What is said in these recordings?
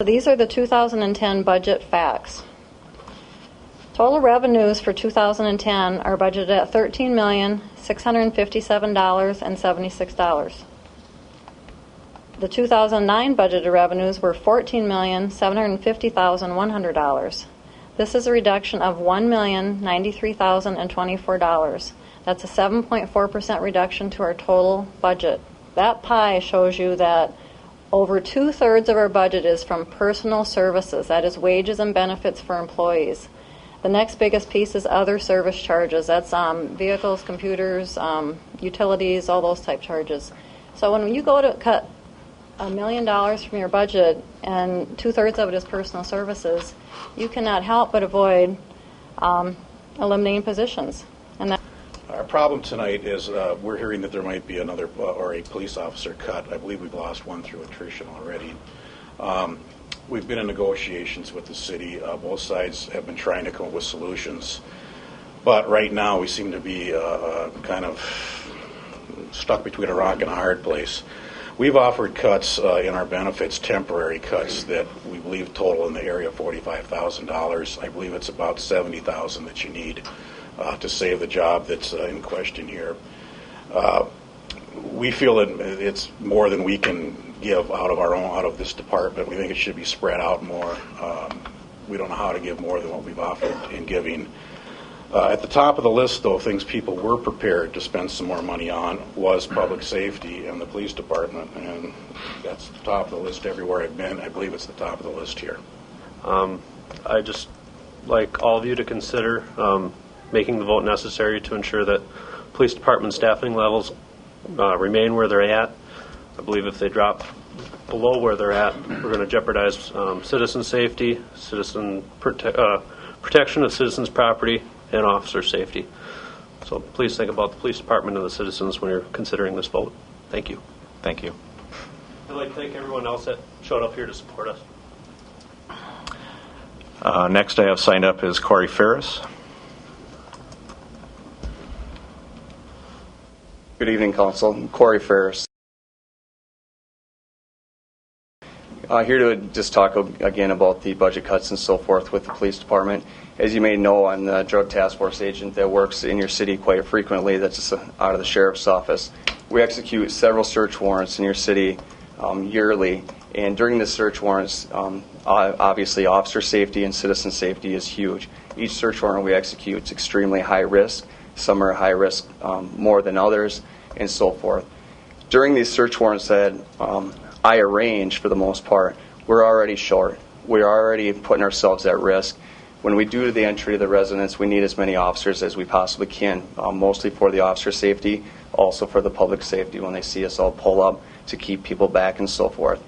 So these are the 2010 budget facts. Total revenues for 2010 are budgeted at $13,657,076. The 2009 budgeted revenues were $14,750,100. This is a reduction of $1,093,024. That's a 7.4% reduction to our total budget. That pie shows you that over 2/3 of our budget is from personal services, that is wages and benefits for employees. The next biggest piece is other service charges. That's vehicles, computers, utilities, all those type charges. So when you go to cut $1 million from your budget and 2/3 of it is personal services, you cannot help but avoid eliminating positions. And that our problem tonight is we're hearing that there might be another or a police officer cut. I believe we've lost one through attrition already. We've been in negotiations with the city. Both sides have been trying to come up with solutions. But right now we seem to be kind of stuck between a rock and a hard place. We've offered cuts in our benefits, temporary cuts that we believe total in the area of $45,000. I believe it's about $70,000 that you need to save the job that's in question here. We feel that it's more than we can give out of this department. We think it should be spread out more. We don't know how to give more than what we've offered in giving. At the top of the list, though, things people were prepared to spend some more money on was public safety and the police department, and that's the top of the list everywhere I've been. I believe it's the top of the list here. I just like all of you to consider making the vote necessary to ensure that police department staffing levels remain where they're at. I believe if they drop below where they're at, we're going to jeopardize citizen safety, protection of citizens' property, and officer safety. So please think about the police department and the citizens when you're considering this vote. Thank you. Thank you. I'd like to thank everyone else that showed up here to support us. Next I have signed up is Corey Ferris. Good evening, Council. I'm Corey Ferris. Here to just talk again about the budget cuts and so forth with the police department. As you may know, I'm the drug task force agent that works in your city quite frequently. That's just out of the sheriff's office. We execute several search warrants in your city yearly, and during the search warrants, obviously officer safety and citizen safety is huge. Each search warrant we execute is extremely high risk. Some are high risk more than others, and so forth. During these search warrants that I arrange, for the most part, we're already short. We're already putting ourselves at risk. When we do the entry to the residence, we need as many officers as we possibly can, mostly for the officer safety, also for the public safety when they see us all pull up to keep people back and so forth.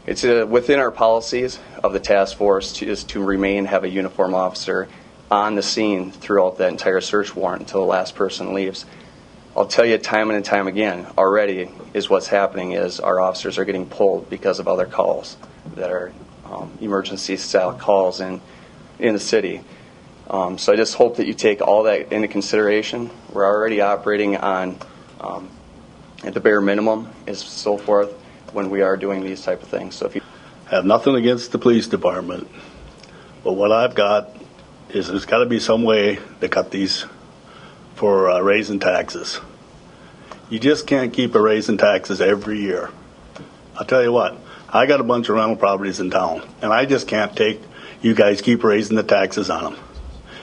It's within our policies of the task force to have a uniformed officer on the scene throughout that entire search warrant until the last person leaves. I'll tell you time and time again, already is what's happening is our officers are getting pulled because of other calls that are emergency style calls in the city. So I just hope that you take all that into consideration. We're already operating on at the bare minimum and so forth when we are doing these type of things. So if you have nothing against the police department, but what I've got is there's got to be some way to cut these for raising taxes. You just can't keep raising taxes every year. I'll tell you what, I got a bunch of rental properties in town, and I just can't take you guys keep raising the taxes on them.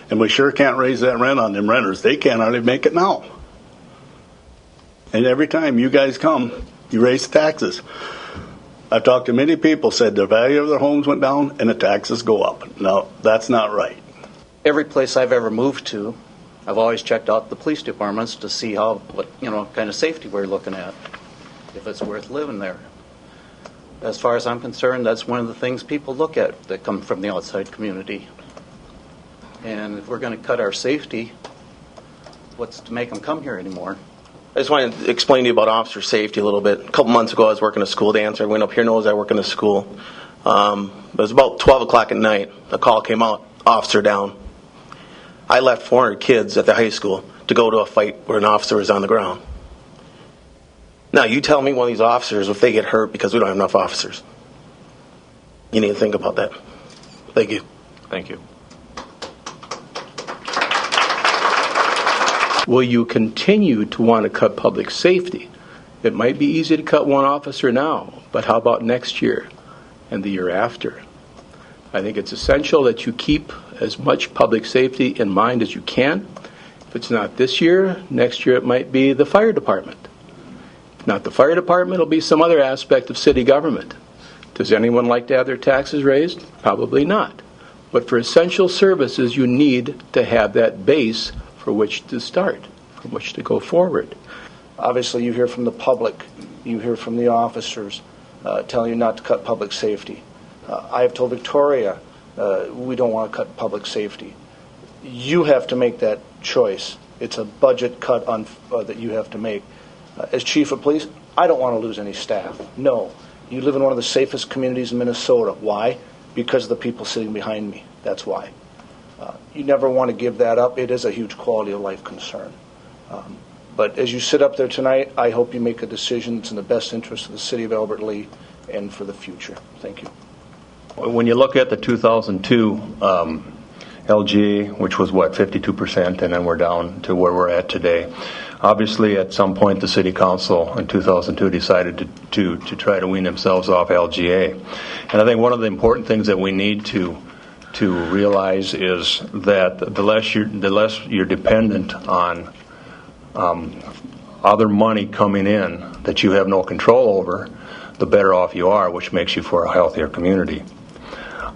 And we sure can't raise that rent on them renters. They can't hardly make it now. And every time you guys come, you raise the taxes. I've talked to many people, said the value of their homes went down and the taxes go up. No, that's not right. Every place I've ever moved to, I've always checked out the police departments to see what kind of safety we're looking at, if it's worth living there. As far as I'm concerned, that's one of the things people look at that come from the outside community. And if we're going to cut our safety, what's to make them come here anymore? I just wanted to explain to you about officer safety a little bit. A couple months ago, I was working a school dance. Everyone up here knows I work in a school. It was about 12 o'clock at night. A call came out, officer down. I left 400 kids at the high school to go to a fight where an officer was on the ground. Now, you tell me one of these officers if they get hurt because we don't have enough officers. you need to think about that. Thank you. Thank you. Will you continue to want to cut public safety? It might be easy to cut one officer now, but how about next year and the year after? I think it's essential that you keep as much public safety in mind as you can. If it's not this year, next year it might be the fire department. If not the fire department, it'll be some other aspect of city government. Does anyone like to have their taxes raised? Probably not. But for essential services, you need to have that base for which to start, from which to go forward. Obviously, you hear from the public, you hear from the officers telling you not to cut public safety. I have told Victoria we don't want to cut public safety. You have to make that choice. It's a budget cut that you have to make. As chief of police, I don't want to lose any staff. No. You live in one of the safest communities in Minnesota. Why? Because of the people sitting behind me. That's why. You never want to give that up. It is a huge quality of life concern. But as you sit up there tonight, I hope you make a decision that's in the best interest of the city of Albert Lea and for the future. Thank you. When you look at the 2002 LGA, which was 52%, and then we're down to where we're at today. Obviously, at some point, the City Council in 2002 decided to try to wean themselves off LGA. And I think one of the important things that we need to realize is that the less you're dependent on other money coming in that you have no control over, the better off you are, which makes you for a healthier community.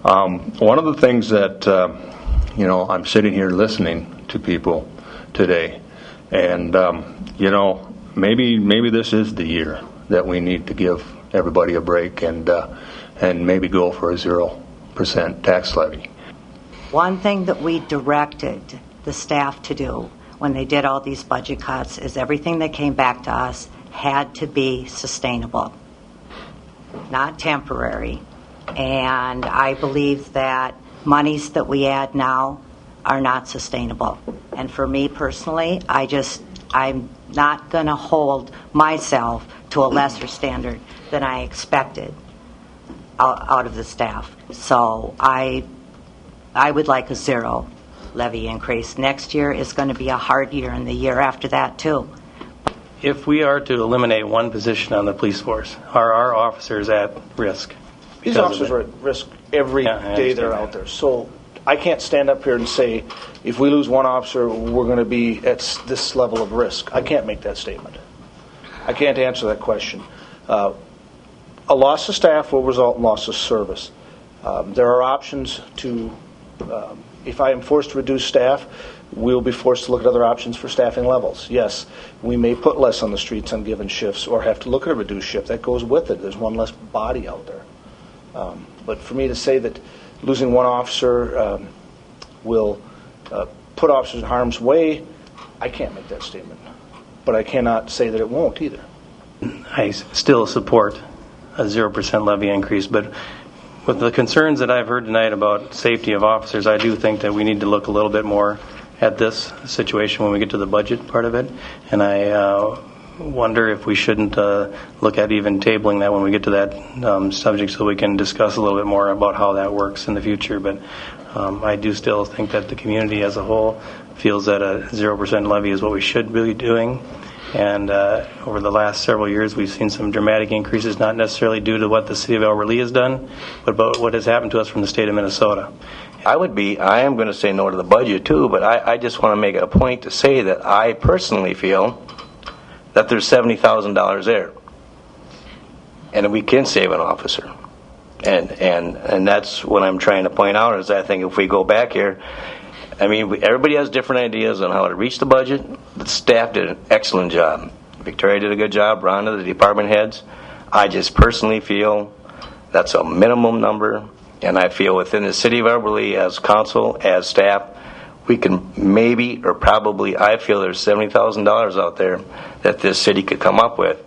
One of the things that I'm sitting here listening to people today, and maybe this is the year that we need to give everybody a break and maybe go for a 0% tax levy. One thing that we directed the staff to do when they did all these budget cuts is everything that came back to us had to be sustainable, not temporary. And I believe that monies that we add now are not sustainable. And for me personally, I'm not going to hold myself to a lesser standard than I expected out of the staff. So I would like a 0 levy increase. Next year is going to be a hard year, and the year after that too. If we are to eliminate one position on the police force, are our officers at risk? These officers are at risk every day they're out there. So I can't stand up here and say, if we lose one officer, we're going to be at this level of risk. I can't make that statement. I can't answer that question. A loss of staff will result in loss of service. There are options to, if I am forced to reduce staff, we'll be forced to look at other options for staffing levels. Yes, we may put less on the streets on given shifts or have to look at a reduced shift. That goes with it. There's one less body out there. But for me to say that losing one officer will put officers in harm's way, I can't make that statement. But I cannot say that it won't either. I still support a 0% levy increase, but with the concerns that I've heard tonight about safety of officers, I do think that we need to look a little bit more at this situation when we get to the budget part of it. And I wonder if we shouldn't look at even tabling that when we get to that subject so we can discuss a little bit more about how that works in the future. But I do still think that the community as a whole feels that a 0% levy is what we should be doing. And over the last several years, we've seen some dramatic increases, not necessarily due to what the city of Albert Lea has done, but about what has happened to us from the state of Minnesota. I am going to say no to the budget too, but I just want to make it a point to say that I personally feel that there's $70,000 there, and we can save an officer. And that's what I'm trying to point out is I think if we go back here, I mean, everybody has different ideas on how to reach the budget. The staff did an excellent job. Victoria did a good job. Rhonda, the department heads. I just personally feel that's a minimum number, and I feel within the city of Albert Lea, as council, as staff, we can maybe or probably, I feel there's $70,000 out there that this city could come up with